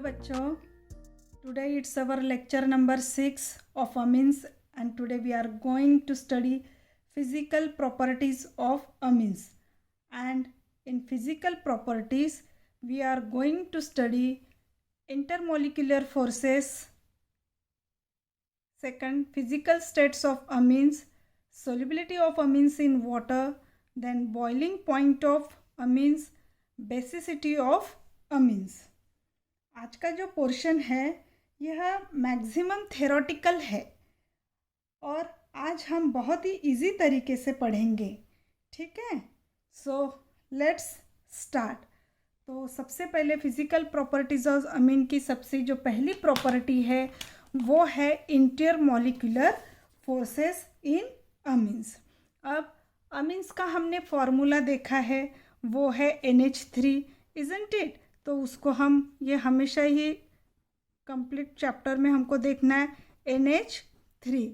बच्चों, today it's our lecture number 6 of amines and today we are going to study physical properties of amines. And in physical properties we are going to study intermolecular forces, second physical states of amines, solubility of amines in water, then boiling point of amines, basicity of amines. आज का जो portion है यह maximum theoretical है और आज हम बहुत ही इजी तरीके से पढ़ेंगे, ठीक है। So let's start. तो सबसे पहले फिजिकल प्रॉपर्टीज ऑफ अमीन की सबसे जो पहली प्रॉपर्टी है वो है इंटरमॉलिक्यूलर फोर्सेस इन अमीन्स। अब अमीन्स का हमने फॉर्मूला देखा है, वो है NH3, इजंट इट। तो उसको हम ये हमेशा ही कंप्लीट चैप्टर में हमको देखना है NH3।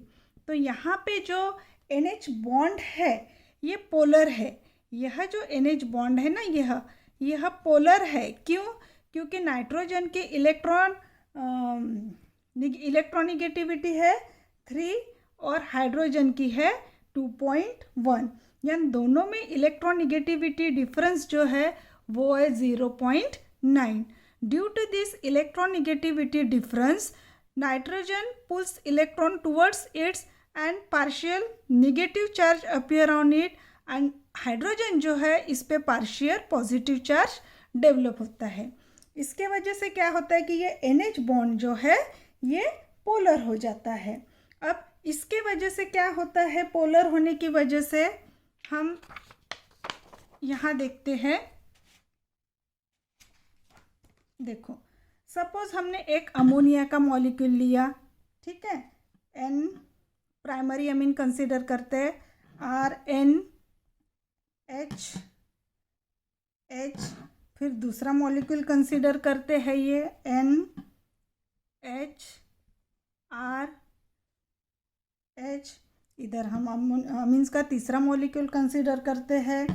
तो यहाँ पे जो NH बॉन्ड है ये पोलर है। यह जो NH बॉन्ड है ना यह पोलर है। क्यों? क्योंकि नाइट्रोजन के इलेक्ट्रॉनिगेटिविटी है 3 और हाइड्रोजन की है 2.1, यानी दोनों में इलेक्ट्रॉनिगेटिविटी डिफरेंस जो है वो है 0.9। Due to this electronegativity difference, nitrogen pulls electron towards its and partial negative charge appear on it and hydrogen जो है इस पे partial positive charge डेवलप होता है। इसके वजह से क्या होता है कि ये NH बॉन्ड जो है ये पोलर हो जाता है। अब इसके वजह से क्या होता है, पोलर होने की वजह से हम यहाँ देखते हैं, देखो सपोज हमने एक अमोनिया का मॉलिक्यूल लिया, ठीक है, N प्राइमरी अमीन कंसीडर करते हैं, RNH, फिर दूसरा मॉलिक्यूल कंसीडर करते हैं ये NHRH, इधर हम अमीन्स का तीसरा मॉलिक्यूल कंसीडर करते हैं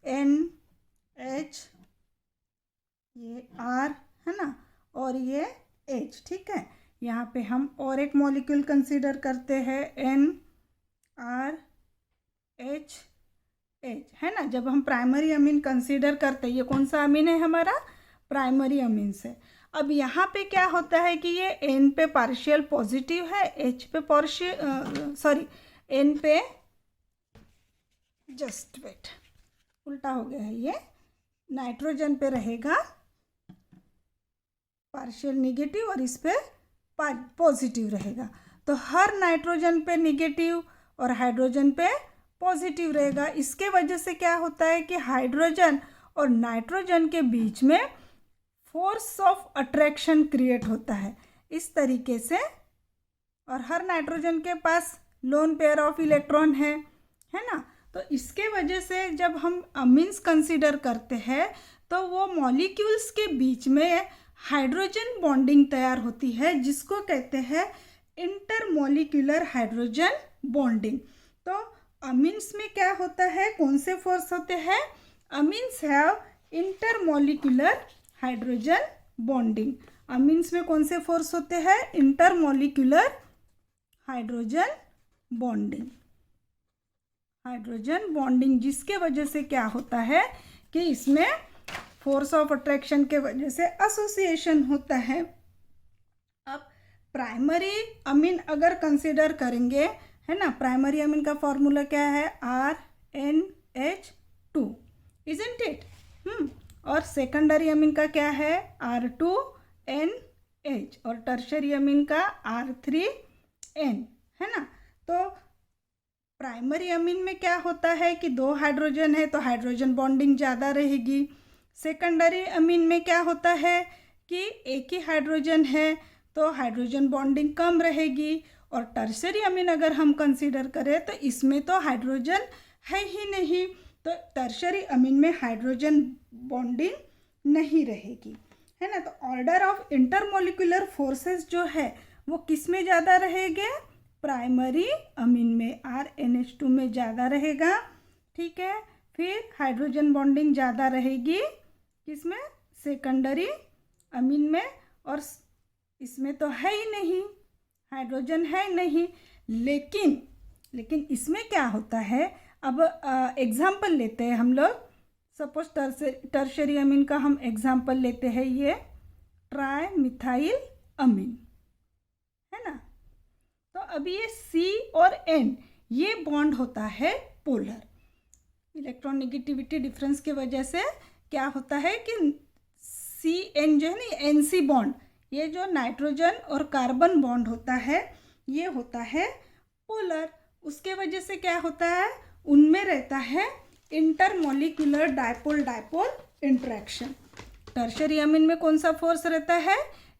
NH, ये R है ना, और ये H, ठीक है। यहाँ पे हम और एक मॉलिक्यूल कंसीडर करते हैं NRHH, है ना। जब हम प्राइमरी अमीन कंसीडर करते हैं, ये कौन सा अमीन है हमारा, प्राइमरी अमीन से। अब यहाँ पे क्या होता है कि ये N पे पार्शियल पॉजिटिव है, H पे N पे, जस्ट वेट, उल्टा हो गया है, ये नाइट्रोजन पे रहेगा पार्शियल निगेटिव और इस पे पॉजिटिव रहेगा। तो हर नाइट्रोजन पे निगेटिव और हाइड्रोजन पे पॉजिटिव रहेगा। इसके वजह से क्या होता है कि हाइड्रोजन और नाइट्रोजन के बीच में फोर्स ऑफ अट्रैक्शन क्रिएट होता है इस तरीके से। और हर नाइट्रोजन के पास लोन पेयर ऑफ इलेक्ट्रॉन है ना। तो इसके वजह से जब हम अमीन्स कंसीडर करते हैं तो वो मॉलिक्यूल्स के बीच में हाइड्रोजन बॉन्डिंग तैयार होती है, जिसको कहते हैं इंटरमॉलिक्यूलर हाइड्रोजन बॉन्डिंग। तो अमीन्स में क्या होता है, कौन से फोर्स होते हैं, amines have intermolecular hydrogen bonding. Amines में कौन से फोर्स होते हैं, इंटरमॉलिक्यूलर हाइड्रोजन बॉन्डिंग, जिसके वजह से क्या होता है कि इसमें फोर्स ऑफ अट्रैक्शन के वजह से एसोसिएशन होता है। अब प्राइमरी अमीन अगर कंसीडर करेंगे, है ना, प्राइमरी अमीन का फॉर्मूला क्या है, RNH2, इजंट इट। और सेकेंडरी अमीन का क्या है, R2NH, और टर्शरी अमीन का R3N, है ना। तो प्राइमरी अमीन में क्या होता है कि 2 हाइड्रोजन है तो हाइड्रोजन बॉन्डिंग ज़्यादा रहेगी। सेकेंडरी अमीन में क्या होता है कि एक ही हाइड्रोजन है तो हाइड्रोजन बॉन्डिंग कम रहेगी। और टर्शरी अमीन अगर हम कंसीडर करें तो इसमें तो हाइड्रोजन है ही नहीं, तो टर्शरी अमीन में हाइड्रोजन बॉन्डिंग नहीं रहेगी, है ना। तो ऑर्डर ऑफ इंटरमॉलिक्यूलर फोर्सेस जो है वो किस में ज़्यादा रहेंगे, प्राइमरी अमीन में, RNH2 में ज़्यादा रहेगा, ठीक है। फिर हाइड्रोजन बॉन्डिंग ज़्यादा रहेगी किसमें, सेकेंडरी अमीन में, और इसमें तो है ही नहीं, हाइड्रोजन है नहीं। लेकिन इसमें क्या होता है, अब एग्जाम्पल लेते हैं हम लोग। सपोज टर्शरी अमीन का हम एग्जाम्पल लेते हैं, ये ट्राई मिथाइल अमीन है ना। तो अभी ये C और N ये बॉन्ड होता है पोलर। इलेक्ट्रोनेगेटिविटी डिफरेंस की वजह से क्या होता है कि CN जो है ना, NC बॉन्ड, ये जो नाइट्रोजन और कार्बन बॉन्ड होता है ये होता है पोलर। उसके वजह से क्या होता है, उनमें रहता है intermolecular dipole dipole interaction. Tertiary अमीन में कौन सा फोर्स रहता है,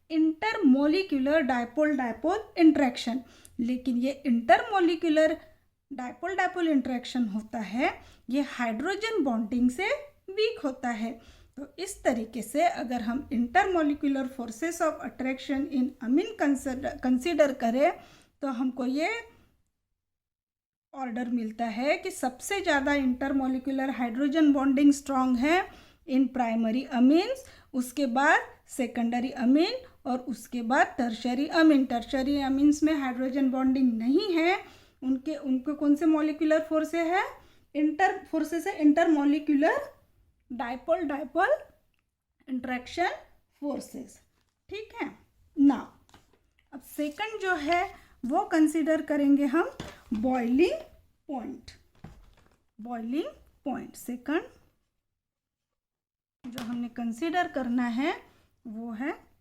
इंटरमोलिकुलर डायपोल डायपोल इंट्रैक्शन। लेकिन ये इंटरमोलिकुलर डायपोल डायपोल इंट्रैक्शन होता है ये हाइड्रोजन बॉन्डिंग से वीक होता है। तो इस तरीके से अगर हम intermolecular forces of attraction in amine consider करें तो हमको ये ऑर्डर मिलता है कि सबसे ज़्यादा इंटरमोलिकुलर हाइड्रोजन बॉन्डिंग स्ट्रॉन्ग है इन प्राइमरी अमीन्स, उसके बाद सेकेंडरी अमीन और उसके बाद टर्शरी अमीन। टर्शरी अमीन्स में हाइड्रोजन बॉन्डिंग नहीं है, उनके कौन से मॉलिक्यूलर फोर्सेस है, intermolecular dipole dipole interaction forces. ठीक है ना। अब सेकंड जो है वो कंसीडर करेंगे हम boiling point. Boiling point second जो हमने कंसीडर करना है वो है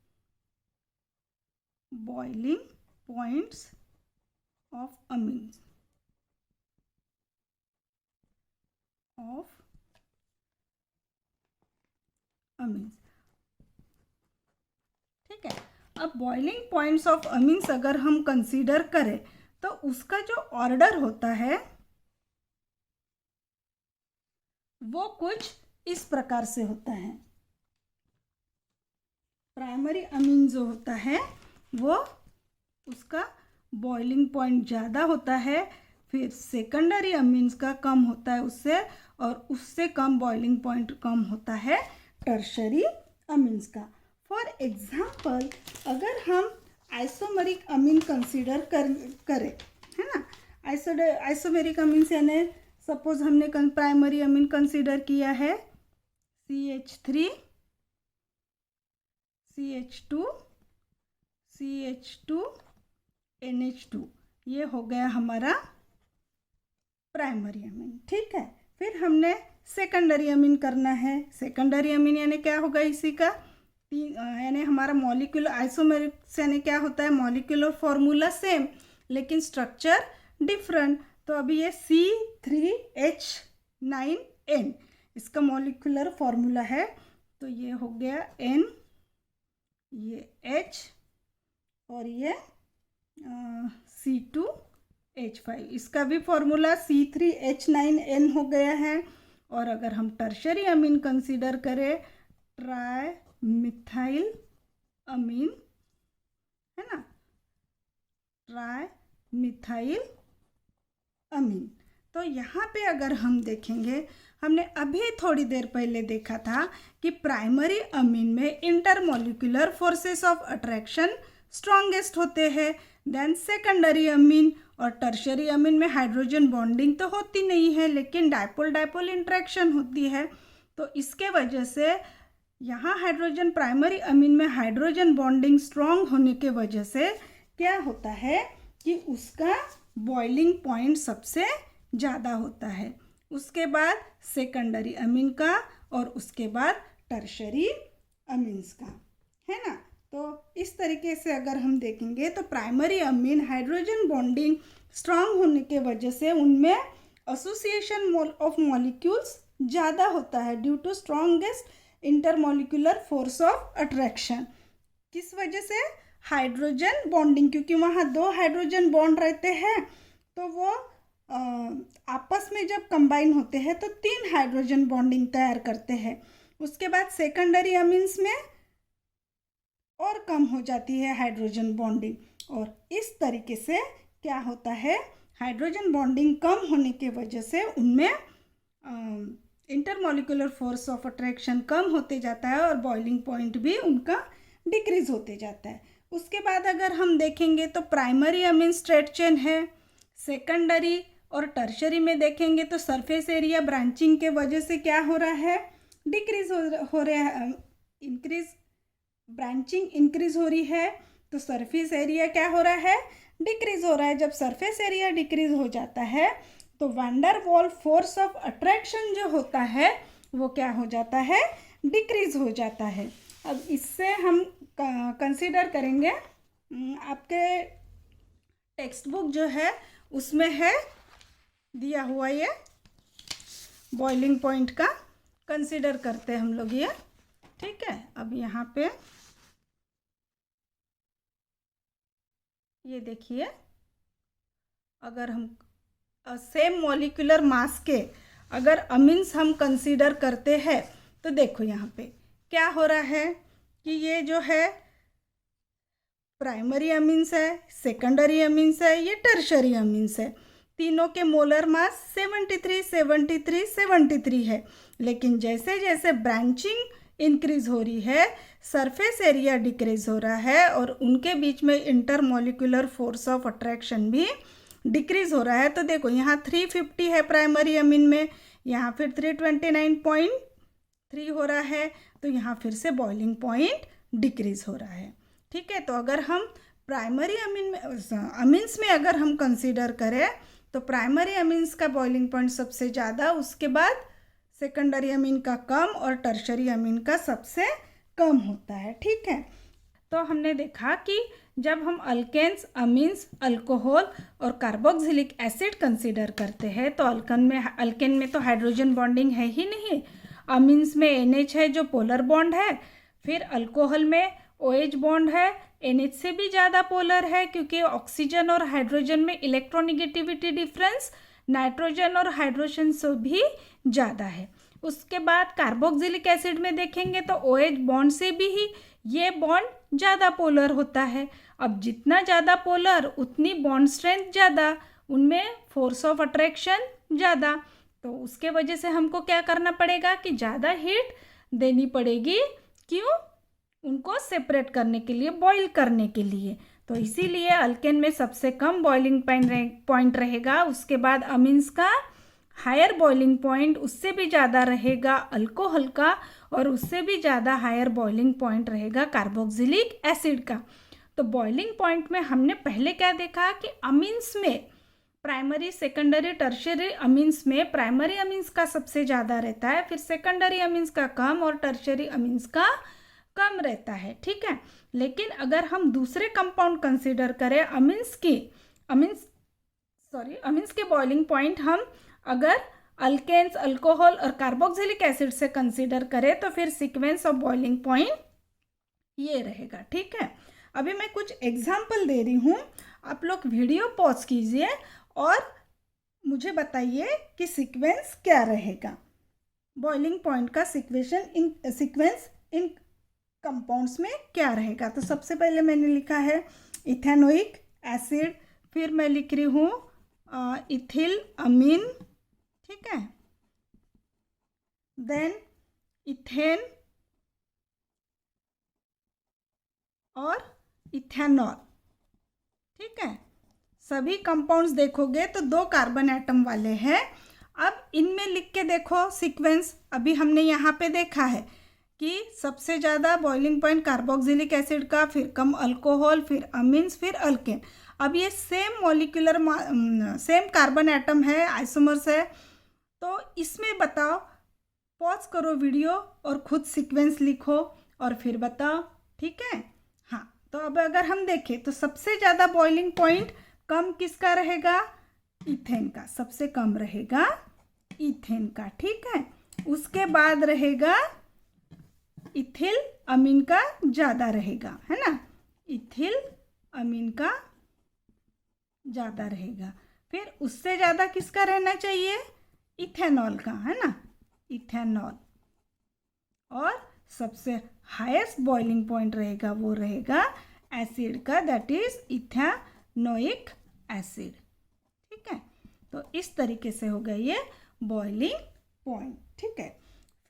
बॉइलिंग पॉइंट्स ऑफ अमीन्स ठीक है। अब बॉइलिंग पॉइंट्स ऑफ अमीन्स अगर हम कंसीडर करें तो उसका जो ऑर्डर होता है वो कुछ इस प्रकार से होता है। प्राइमरी अमीन जो होता है वो उसका बॉइलिंग पॉइंट ज़्यादा होता है, फिर सेकेंडरी अमीन्स का कम होता है उससे, और उससे कम बॉइलिंग पॉइंट कम होता है टर्शरी अमीन्स का। फॉर एग्जाम्पल अगर हम आइसोमेरिक अमीन कंसीडर करें है ना, आइसोमेरिक अमीन्स यानी सपोज हमने प्राइमरी अमीन कंसीडर किया है CH3 CH2 CH2 NH2, ये हो गया हमारा प्राइमरी अमीन। ठीक है, फिर हमने सेकेंडरी अमीन करना है। सेकेंडरी अमीन यानी क्या होगा, इसी का यानी हमारा मॉलिक्यूलर आइसोमेरिक यानी क्या होता है, मॉलिक्यूलर फॉर्मूला सेम लेकिन स्ट्रक्चर डिफरेंट। तो अभी ये C3H9N इसका मॉलिक्यूलर फॉर्मूला है, तो ये हो गया N, ये H और ये C2H5, इसका भी फॉर्मूला C3H9N हो गया है। और अगर हम टर्शरी अमीन कंसीडर करें ट्राई मिथाइल अमीन है ना, ट्राई मिथाइल अमीन, तो यहाँ पे अगर हम देखेंगे, हमने अभी थोड़ी देर पहले देखा था कि प्राइमरी अमीन में intermolecular forces of attraction strongest होते हैं, देन सेकेंडरी अमीन और टर्शरी अमीन में हाइड्रोजन बॉन्डिंग तो होती नहीं है लेकिन डायपोल डायपोल इंट्रैक्शन होती है। तो इसके वजह से यहाँ हाइड्रोजन प्राइमरी अमीन में हाइड्रोजन बॉन्डिंग स्ट्रॉन्ग होने के वजह से क्या होता है कि उसका बॉइलिंग पॉइंट सबसे ज़्यादा होता है, उसके बाद सेकेंडरी अमीन का और उसके बाद टर्शरी अमीन्स का, है ना। तो इस तरीके से अगर हम देखेंगे तो primary amine hydrogen bonding strong होने के वजह से उनमें एसोसिएशन ऑफ मॉलिक्यूल्स ज़्यादा होता है due to strongest intermolecular force of attraction. किस वजह से, हाइड्रोजन बॉन्डिंग, क्योंकि वहाँ 2 हाइड्रोजन बॉन्ड रहते हैं तो वो आपस में जब कंबाइन होते हैं तो 3 हाइड्रोजन बॉन्डिंग तैयार करते हैं। उसके बाद सेकेंडरी अमीन्स में और कम हो जाती है हाइड्रोजन बॉन्डिंग, और इस तरीके से क्या होता है, हाइड्रोजन बॉन्डिंग कम होने के वजह से उनमें इंटरमोलिकुलर फोर्स ऑफ अट्रैक्शन कम होते जाता है और बॉइलिंग पॉइंट भी उनका डिक्रीज होते जाता है। उसके बाद अगर हम देखेंगे तो प्राइमरी अमीन स्ट्रेट चेन है, सेकेंडरी और टर्शरी में देखेंगे तो सरफेस एरिया ब्रांचिंग के वजह से क्या हो रहा है, डिक्रीज हो रहा है, इंक्रीज, ब्रांचिंग इंक्रीज हो रही है तो सरफेस एरिया क्या हो रहा है, डिक्रीज हो रहा है। जब सरफेस एरिया डिक्रीज हो जाता है तो van der Waals force of attraction जो होता है वो क्या हो जाता है, डिक्रीज हो जाता है। अब इससे हम कंसीडर करेंगे, आपके टेक्स्ट बुक जो है उसमें है दिया हुआ ये बॉइलिंग पॉइंट का कंसीडर करते हैं हम लोग ये, ठीक है। अब यहाँ पे ये देखिए, अगर हम सेम मॉलिक्यूलर मास के अगर अमीन्स हम कंसीडर करते हैं तो देखो यहाँ पे क्या हो रहा है कि ये जो है प्राइमरी अमीन्स है, सेकेंडरी अमीन्स है, ये टर्शरी अमीन्स है। तीनों के मोलर मास 73, 73, 73 है। लेकिन जैसे जैसे ब्रांचिंग इंक्रीज हो रही है सरफेस एरिया डिक्रीज हो रहा है और उनके बीच में इंटरमोलिकुलर फोर्स ऑफ अट्रैक्शन भी डिक्रीज हो रहा है। तो देखो यहाँ 350 है प्राइमरी अमीन में, यहाँ फिर 329.3 हो रहा है, तो यहाँ फिर से बॉइलिंग पॉइंट डिक्रीज हो रहा है, ठीक है। तो अगर हम प्राइमरी अमीन में अमीन्स में अगर हम कंसीडर करें तो प्राइमरी अमीन्स का बॉइलिंग पॉइंट सबसे ज़्यादा, उसके बाद सेकेंडरी अमीन का कम और टर्शरी अमीन का सबसे कम होता है, ठीक है। तो हमने देखा कि जब हम अल्केन्स, अमीन्स, अल्कोहल और कार्बोक्सिलिक एसिड कंसीडर करते हैं तो अल्केन में तो हाइड्रोजन बॉन्डिंग है ही नहीं, अमीन्स में NH है जो पोलर बॉन्ड है, फिर अल्कोहल में OH बॉन्ड है, NH से भी ज़्यादा पोलर है क्योंकि ऑक्सीजन और हाइड्रोजन में इलेक्ट्रोनिगेटिविटी डिफरेंस नाइट्रोजन और हाइड्रोजन से भी ज़्यादा है। उसके बाद कार्बोक्सिलिक एसिड में देखेंगे तो OH बॉन्ड से भी ही ये बॉन्ड ज़्यादा पोलर होता है। अब जितना ज़्यादा पोलर उतनी बॉन्ड स्ट्रेंथ ज़्यादा, उनमें फोर्स ऑफ अट्रैक्शन ज़्यादा, तो उसके वजह से हमको क्या करना पड़ेगा कि ज़्यादा हीट देनी पड़ेगी, क्यों, उनको सेपरेट करने के लिए, बॉईल करने के लिए। तो इसीलिए अल्केन में सबसे कम बॉइलिंग पॉइंट रहेगा, उसके बाद अमीन्स का हायर बॉइलिंग पॉइंट, उससे भी ज़्यादा रहेगा अल्कोहल का, और उससे भी ज़्यादा हायर बॉइलिंग पॉइंट रहेगा कार्बोक्सिलिक एसिड का। तो बॉइलिंग पॉइंट में हमने पहले क्या देखा कि अमीन्स में प्राइमरी, सेकेंडरी, टर्शियरी अमीन्स में प्राइमरी अमीन्स का सबसे ज़्यादा रहता है, फिर सेकेंडरी अमीन्स का कम और टर्शियरी अमीन्स का कम रहता है, ठीक है। लेकिन अगर हम दूसरे कंपाउंड कंसीडर करें अमीन्स के बॉइलिंग पॉइंट हम अगर अल्केन्स, अल्कोहल और कार्बोक्सिलिक एसिड से कंसीडर करें तो फिर सीक्वेंस ऑफ बॉइलिंग पॉइंट ये रहेगा, ठीक है। अभी मैं कुछ एग्जाम्पल दे रही हूँ, आप लोग वीडियो पॉज कीजिए और मुझे बताइए कि सीक्वेंस क्या रहेगा, बॉइलिंग पॉइंट का सीक्वेंस इन कंपाउंड्स में क्या रहेगा। तो सबसे पहले मैंने लिखा है इथेनोइक एसिड, फिर मैं लिख रही हूँ इथिल अमीन, ठीक है, देन इथेन और इथेनॉल, ठीक है। सभी कंपाउंड्स देखोगे तो 2 कार्बन एटम वाले हैं। अब इनमें लिख के देखो सीक्वेंस, अभी हमने यहाँ पे देखा है कि सबसे ज़्यादा बॉइलिंग पॉइंट कार्बोक्सिलिक एसिड का, फिर कम अल्कोहल, फिर अमीन्स, फिर अल्केन। अब ये same molecular same carbon atom है, आइसोमर्स है, तो इसमें बताओ, पॉज करो वीडियो और खुद सीक्वेंस लिखो और फिर बताओ, ठीक है। हाँ, तो अब अगर हम देखें तो सबसे ज़्यादा बॉइलिंग पॉइंट कम किसका रहेगा, इथेन का सबसे कम रहेगा, इथेन का, ठीक है। उसके बाद रहेगा इथिल अमीन का ज़्यादा रहेगा, है ना, इथिल अमीन का ज़्यादा रहेगा। फिर उससे ज़्यादा किसका रहना चाहिए, इथेनॉल का, है ना, इथेनॉल। और सबसे हाईएस्ट बॉइलिंग पॉइंट रहेगा वो रहेगा एसिड का, दैट इज इथेनोइक एसिड, ठीक है। तो इस तरीके से हो गया ये बॉइलिंग पॉइंट, ठीक है।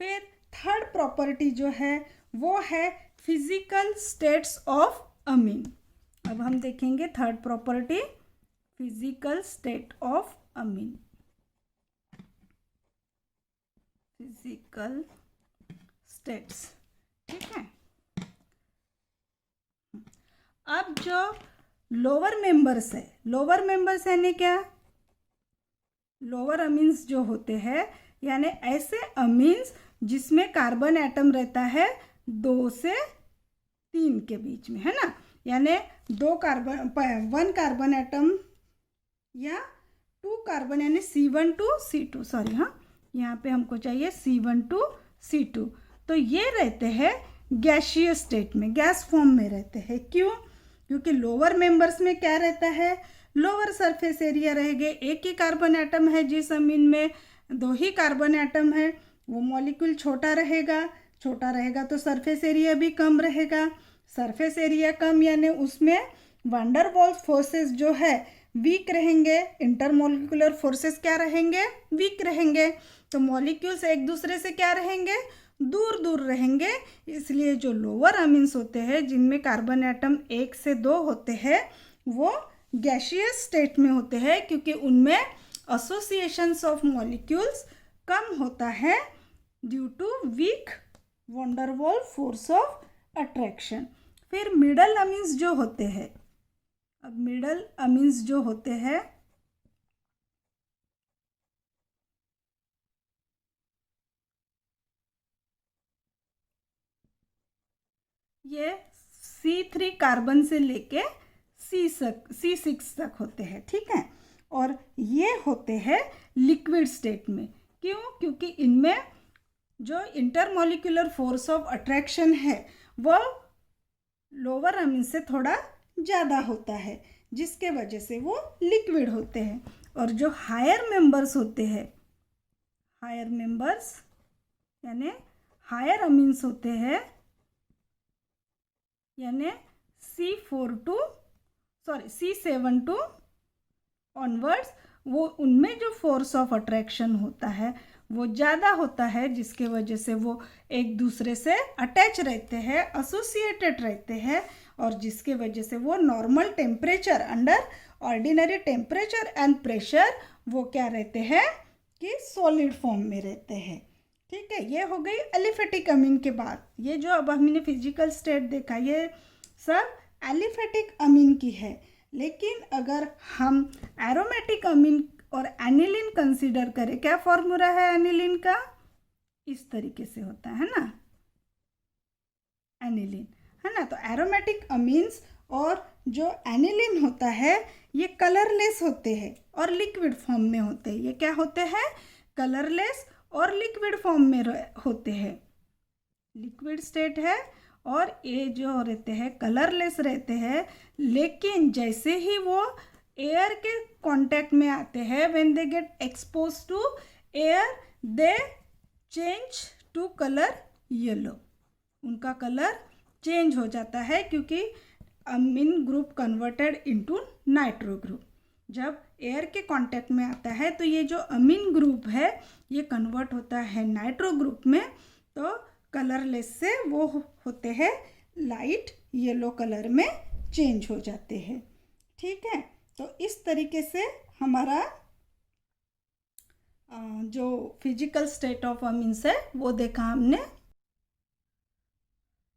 फिर थर्ड प्रॉपर्टी जो है वो है फिजिकल स्टेट्स ऑफ अमीन। अब हम देखेंगे third property, physical state of amine. Physical states, ठीक है। अब जो लोअर मेंबर्स है, लोअर मेंबर्स यानी क्या, लोअर अमीन्स जो होते हैं यानी ऐसे अमीन्स जिसमें कार्बन एटम रहता है 2 से 3 के बीच में, है ना, यानी 1 कार्बन एटम या 2 कार्बन, यानी C1 to C2, सॉरी, हाँ, यहाँ पे हमको चाहिए C1 to C2। तो ये रहते हैं गैसियस स्टेट में, गैस फॉर्म में रहते हैं। क्यों? क्योंकि लोअर मेंबर्स में क्या रहता है, लोअर सरफेस एरिया रहेंगे, एक ही कार्बन एटम है, जिस अमीन में 2 ही कार्बन एटम है, वो मॉलिक्यूल छोटा रहेगा तो सरफेस एरिया भी कम रहेगा। सरफेस एरिया कम यानी उसमें वंडर वॉल्स फोर्सेस जो है वीक रहेंगे, इंटरमोलिकुलर फोर्सेस क्या रहेंगे, वीक रहेंगे। तो मॉलिक्यूल्स एक दूसरे से क्या रहेंगे, दूर दूर रहेंगे। इसलिए जो लोअर अमीन्स होते हैं जिनमें कार्बन एटम 1 से 2 होते हैं वो गैसियस स्टेट में होते हैं, क्योंकि उनमें एसोसिएशंस ऑफ मॉलिक्यूल्स कम होता है due to weak van der Waals force of attraction. फिर मिडल अमीन्स जो होते हैं, अब मिडल अमीन्स जो होते हैं ये C3 कार्बन से लेके C6 तक होते हैं, ठीक है। और ये होते हैं लिक्विड स्टेट में। क्यों? क्योंकि इनमें जो इंटरमोलिकुलर फोर्स ऑफ अट्रैक्शन है वो लोअर अमीन से थोड़ा ज़्यादा होता है, जिसके वजह से वो लिक्विड होते हैं। और जो हायर मेंबर्स होते हैं, हायर मेंबर्स यानी हायर अमीन्स होते हैं, यानी C7 टू ऑनवर्ड्स, वो उनमें जो फोर्स ऑफ अट्रैक्शन होता है वो ज़्यादा होता है, जिसके वजह से वो एक दूसरे से अटैच रहते हैं, एसोसिएटेड रहते हैं, और जिसके वजह से वो normal temperature, under ordinary temperature and pressure वो क्या रहते हैं कि सॉलिड फॉर्म में रहते हैं, ठीक है। ये हो गई एलिफेटिक अमीन के बाद। ये जो अब हमने फिजिकल स्टेट देखा ये सब एलिफेटिक अमीन की है। लेकिन अगर हम एरोमेटिक अमीन और एनिलीन कंसीडर करें, क्या फॉर्मूला है एनिलीन का, इस तरीके से होता है ना, एनिलीन, है ना। तो एरोमेटिक अमीन्स और जो एनिलीन होता है ये कलरलेस होते हैं और लिक्विड फॉर्म में होते हैं। ये क्या होते हैं, कलरलेस और लिक्विड फॉर्म में होते हैं, लिक्विड स्टेट है। और ये जो रहते हैं कलरलेस रहते हैं, लेकिन जैसे ही वो एयर के कांटेक्ट में आते हैं, when they get expose to air they change to colour yellow, उनका कलर चेंज हो जाता है, क्योंकि amine group converted into nitro group. जब एयर के कांटेक्ट में आता है तो ये जो अमीन ग्रुप है ये कन्वर्ट होता है नाइट्रो ग्रुप में, तो कलरलेस से वो होते हैं लाइट येलो कलर में चेंज हो जाते हैं, ठीक है। तो इस तरीके से हमारा जो फिजिकल स्टेट ऑफ अमीन्स है वो देखा हमने।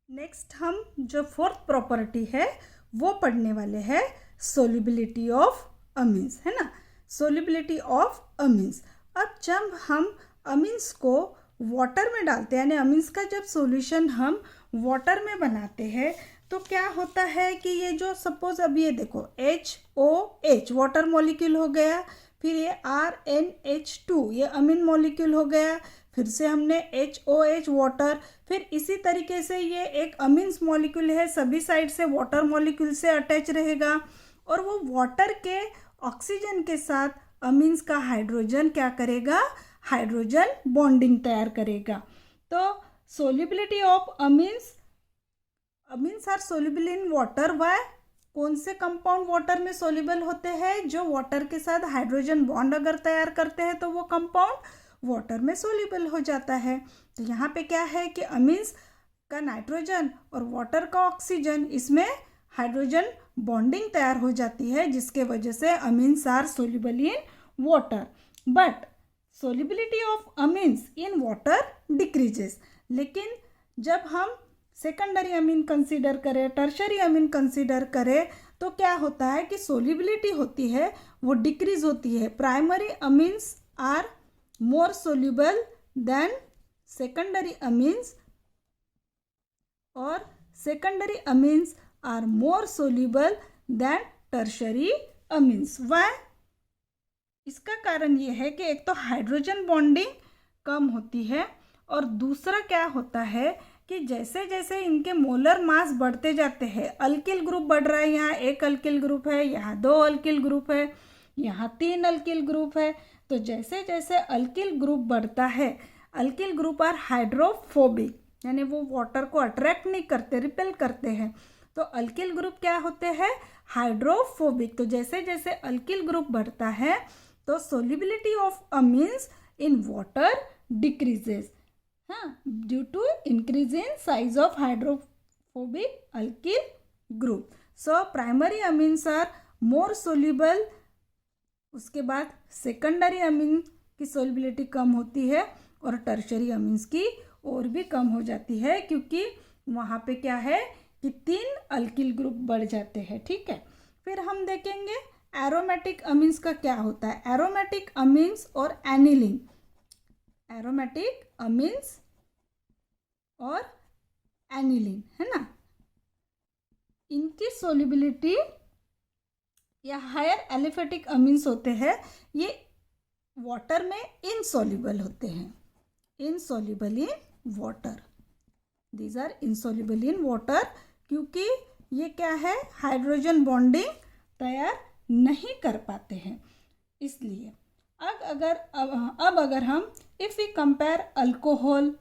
नेक्स्ट हम जो फोर्थ प्रॉपर्टी है वो पढ़ने वाले हैं सोल्युबिलिटी ऑफ अमीन्स, है ना, सोल्युबिलिटी ऑफ अमीन्स। अब जब हम अमीन्स को वाटर में डालते हैं, यानी अमीन्स का जब सॉल्यूशन हम वाटर में बनाते हैं तो क्या होता है कि ये जो सपोज अब ये देखो HOH वाटर मॉलिक्यूल हो गया, फिर ये RNH2 ये अमीन मॉलिक्यूल हो गया, फिर से हमने HOH वाटर, फिर इसी तरीके से ये एक अमीन्स मॉलिक्यूल है, सभी साइड से वाटर मॉलिक्यूल से अटैच रहेगा, और वो वाटर के ऑक्सीजन के साथ अमीन्स का हाइड्रोजन क्या करेगा, हाइड्रोजन बॉन्डिंग तैयार करेगा। तो solubility of amines, amines are soluble in water. Why, कौन से कंपाउंड वाटर में सोल्युबल होते हैं, जो वाटर के साथ हाइड्रोजन बॉन्ड अगर तैयार करते हैं तो वो कंपाउंड वाटर में सोल्युबल हो जाता है। तो यहाँ पे क्या है कि अमीन्स का नाइट्रोजन और वाटर का ऑक्सीजन, इसमें हाइड्रोजन बॉन्डिंग तैयार हो जाती है, जिसके वजह से amines are soluble in water, but solubility of amines in water decreases. लेकिन जब हम सेकेंडरी अमीन कंसीडर करें, टर्शरी अमीन कंसीडर करें, तो क्या होता है कि सोल्यूबिलिटी होती है वो डिक्रीज होती है। Primary amines are more soluble than secondary amines और secondary amines are more soluble than tertiary amines. Why? इसका कारण ये है कि एक तो हाइड्रोजन बॉन्डिंग कम होती है और दूसरा क्या होता है कि जैसे जैसे इनके मोलर मास बढ़ते जाते हैं, अल्किल ग्रुप बढ़ रहा है, यहाँ एक अल्किल ग्रुप है, यहाँ 2 अल्किल ग्रुप है, यहाँ 3 अल्किल ग्रुप है, तो जैसे जैसे अल्किल ग्रुप बढ़ता है, अल्किल ग्रुप आर हाइड्रोफोबिक, यानी वो वाटर को अट्रैक्ट नहीं करते, रिपेल करते हैं। तो अल्किल ग्रुप क्या होते हैं? हाइड्रोफोबिक। तो जैसे जैसे अल्किल ग्रुप बढ़ता है तो solubility of amines in water decreases, हाँ, due to increase in size of hydrophobic alkyl group. So primary amines are more soluble, उसके बाद सेकेंडरी अमीन की सोल्यूबिलिटी कम होती है और टर्शरी अमीन्स की और भी कम हो जाती है, क्योंकि वहाँ पे क्या है कि 3 अल्किल ग्रुप बढ़ जाते हैं। ठीक है, फिर हम देखेंगे एरोमेटिक अमीन्स का क्या होता है। एरोमेटिक अमीन्स और एनिलीन, एरोमेटिक अमीन्स और एनिलीन है ना, इनकी सोल्यूबिलिटी या हायर एलिफेटिक अमीन्स होते हैं, ये वाटर में इनसोल्यूबल होते हैं, insoluble in water, these are insoluble in water, क्योंकि ये क्या है, हाइड्रोजन बॉन्डिंग तैयार नहीं कर पाते हैं। इसलिए अब अगर हम if we compare alcohol,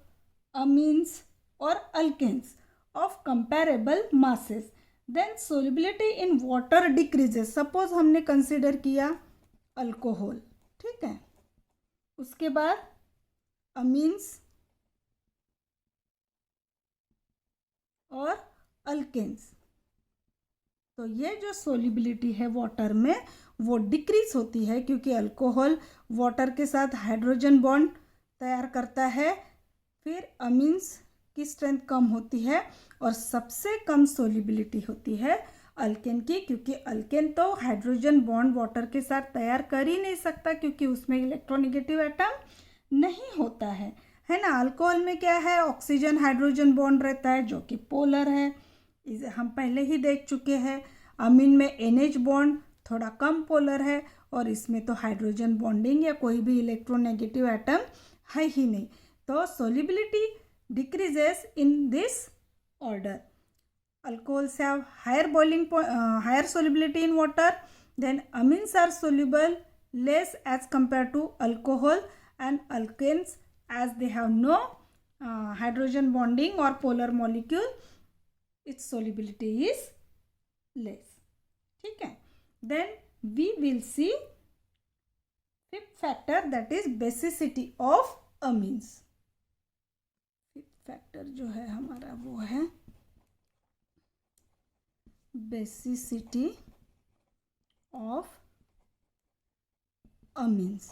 amines और alkanes of comparable masses, then solubility in water decreases. Suppose हमने कंसिडर किया अल्कोहल, ठीक है, उसके बाद अमीन्स और अल्केन्स, तो ये जो सोल्यूबिलिटी है वाटर में वो डिक्रीज होती है, क्योंकि अल्कोहल वाटर के साथ हाइड्रोजन बॉन्ड तैयार करता है। फिर अमीन्स की स्ट्रेंथ कम होती है और सबसे कम सोल्यूबिलिटी होती है अल्केन की, क्योंकि अल्केन तो हाइड्रोजन बॉन्ड वाटर के साथ तैयार कर ही नहीं सकता, क्योंकि उसमें इलेक्ट्रोनेगेटिव एटम नहीं होता है ना। अल्कोहल में क्या है, ऑक्सीजन हाइड्रोजन बॉन्ड रहता है जो कि पोलर है, इसे हम पहले ही देख चुके हैं। अमीन में NH बॉन्ड थोड़ा कम पोलर है और इसमें तो हाइड्रोजन बॉन्डिंग या कोई भी इलेक्ट्रोनेगेटिव एटम है ही नहीं, तो solubility decreases in this order. Alcohols have higher solubility in water, then amines are soluble less as compared to alcohol, and alkanes, as they have no hydrogen bonding or polar molecule, its solubility is less. ठीक है, then we will see fifth factor, that is basicity of amines. Factor जो है हमारा वो है basicity of amines.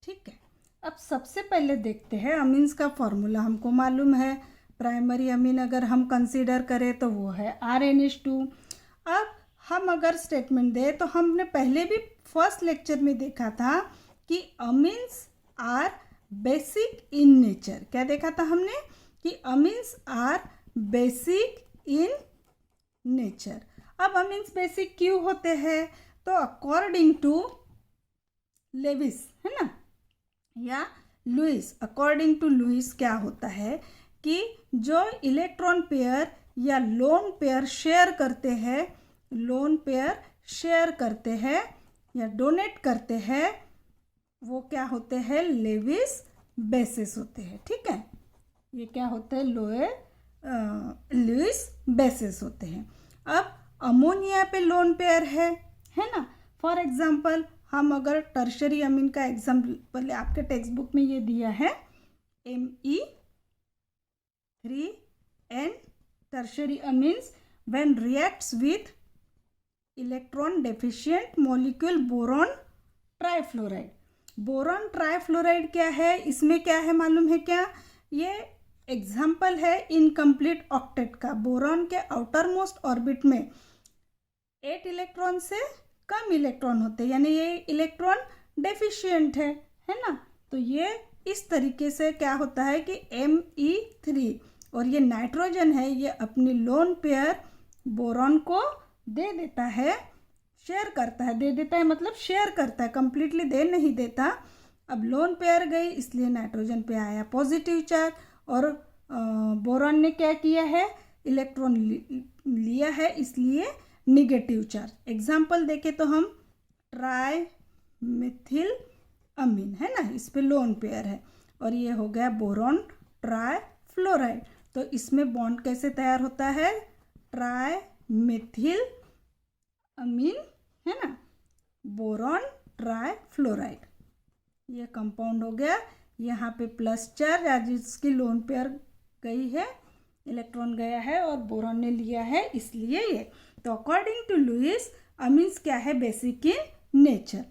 ठीक है, अब सबसे पहले देखते हैं अमीन्स का फॉर्मूला। हमको मालूम है प्राइमरी अमीन अगर हम कंसीडर करें तो वो है RnH2। अब हम अगर स्टेटमेंट दें तो हमने पहले भी फर्स्ट लेक्चर में देखा था कि amines are basic in nature. क्या देखा था हमने कि amines are basic in nature. अब अमीन्स बेसिक क्यों होते हैं, तो अकॉर्डिंग टू लेविस है ना या लुइस, अकॉर्डिंग टू लुइस क्या होता है कि जो इलेक्ट्रॉन पेयर या लोन पेयर शेयर करते हैं या डोनेट करते हैं, वो क्या होते हैं, लेविस बेसिस होते हैं। ठीक है, ये क्या होते हैं, लुइस बेसिस होते हैं। अब अमोनिया पे लोन पेयर है ना। फॉर एग्जांपल हम अगर टर्शरी अमीन का एग्जाम्पल आपके टेक्स्ट बुक में ये दिया है Me3 tertiary amines when reacts with electron deficient molecule boron trifluoride. Boron trifluoride क्या है, इसमें क्या है मालूम है क्या? ये एग्जाम्पल है इनकम्प्लीट ऑक्टेट का। बोरॉन के आउटर मोस्ट ऑर्बिट में 8 इलेक्ट्रॉन से कम इलेक्ट्रॉन होते हैं, यानी ये इलेक्ट्रॉन डेफिशिएंट है ना। तो ये इस तरीके से क्या होता है कि Me3 और ये नाइट्रोजन है, ये अपनी लोन पेयर बोरॉन को दे देता है, शेयर करता है। दे देता है मतलब शेयर करता है, कंप्लीटली दे नहीं देता। अब लोन पेयर गई इसलिए नाइट्रोजन पे आया पॉजिटिव चार्ज, और बोरॉन ने क्या किया है, इलेक्ट्रॉन लिया है इसलिए निगेटिव चार्ज। एग्जाम्पल देखें तो हम ट्राई मिथिल अमीन है ना, इस पे लोन पेयर है, और ये हो गया बोरॉन ट्राई फ्लोराइड। तो इसमें बॉन्ड कैसे तैयार होता है, ट्राई मिथिल अमीन है ना, बोरॉन ट्राई फ्लोराइड। ये कंपाउंड हो गया। यहाँ पे प्लस चार्ज, आज इसकी लोन पेयर गई है, इलेक्ट्रॉन गया है और बोरॉन ने लिया है, इसलिए ये। तो अकॉर्डिंग टू लुईस अमीन्स क्या है, बेसिक इन नेचर।